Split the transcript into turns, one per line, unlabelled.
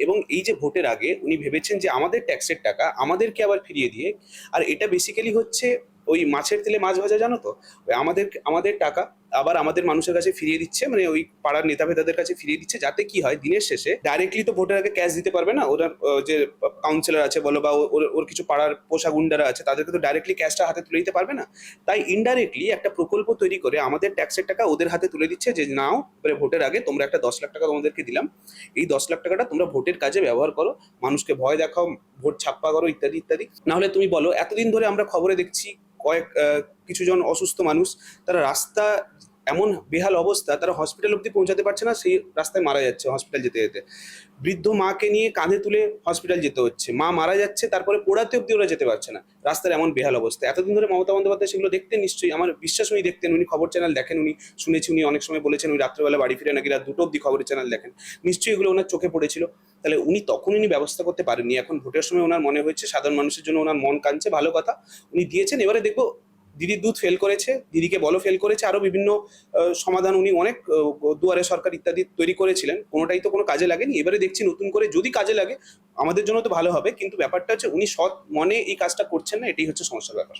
এবং এই যে ভোটের আগে উনি ভেবেছেন যে আমাদের ট্যাক্সের টাকা আমাদেরকে আবার ফিরিয়ে দিয়ে, আর এটা বেসিক্যালি হচ্ছে ওই মাছের তেলে মাছ ভাজা, জানো তো? ওই আমাদের আমাদের টাকা আবার আমাদের মানুষের কাছে ফিরিয়ে দিচ্ছে, মানে ওই পাড়ার নেতা ভেতাদের কাছে ফিরিয়ে দিচ্ছে, যাতে কি হয় দিনের শেষে ডাইরেক্টলি তো ভোটের আগে ক্যাশ দিতে পারবে না ওরা, যে কাউন্সিলর আছে বলো বা ওর ওর কিছু পাড়ার পোষা গুন্ডারা আছে, তাদেরকে তো ডাইরেক্টলি ক্যাশটা হাতে তুলে দিতে পারবে না। তাই ইনডাইরেক্টলি একটা প্রকল্প তৈরি করে আমাদের ট্যাক্সের টাকা ওদের হাতে তুলে দিচ্ছে, যে নাও এবারে ভোটের আগে তোমরা একটা 10 লাখ টাকা তোমাদেরকে দিলাম, এই 10 লাখ টাকাটা তোমরা ভোটের কাজে ব্যবহার করো, মানুষকে ভয় দেখাও, ভোট ছাপ্পা করো, ইত্যাদি ইত্যাদি। না হলে তুমি বলো, এতদিন ধরে আমরা খবরে দেখছি কয়েক কিছুজন অসুস্থ মানুষ, তারা রাস্তা এমন বেহাল অবস্থা, তারা হসপিটাল অব্দি পৌঁছাতে পারছে না, সেই রাস্তায় মারা যাচ্ছে হসপিটাল যেতে যেতে। বৃদ্ধ মাকে নিয়ে কাঁধে তুলে হসপিটাল যেতে হচ্ছে, মা মারা যাচ্ছে, তারপরে পোড়াতে অব্দি ওরা যেতে পারছে না, রাস্তার এমন বেহাল অবস্থা। এতদিন ধরে মমতা বন্দ্যোপাধ্যায় সেগুলো দেখতেন নিশ্চয়ই, আমার বিশ্বাস উনি দেখতেন, উনি খবর চ্যানেল দেখেন, উনি শুনেছি উনি অনেক সময় বলেছেন উনি রাত্রেবেলা বাড়ি ফিরে নাকি রাত 2টো অব্দি খবরের চ্যানেল দেখেন, নিশ্চয়ই এগুলো ওনার চোখে পড়েছিল। তাহলে উনি তখন উনি ব্যবস্থা করতে পারেননি, এখন ভোটের সময় ওনার মনে হয়েছে সাধারণ মানুষের জন্য ওনার মন কাঁদছে, ভালো কথা, উনি দিয়েছেন। এবারে দেখবো দিদির দুধ ফেল করেছে, দিদিকে বলো ফেল করেছে, আরো বিভিন্ন সমাধান উনি অনেক দুয়ারে সরকার ইত্যাদি তৈরি করেছিলেন, কোনোটাই তো কোনো কাজে লাগেনি। এবারে দেখছি নতুন করে যদি কাজে লাগে আমাদের জন্য তো ভালো হবে, কিন্তু ব্যাপারটা হচ্ছে উনি সৎ মনে এই কাজটা করছেন না, এটাই হচ্ছে সমস্যার ব্যাপার।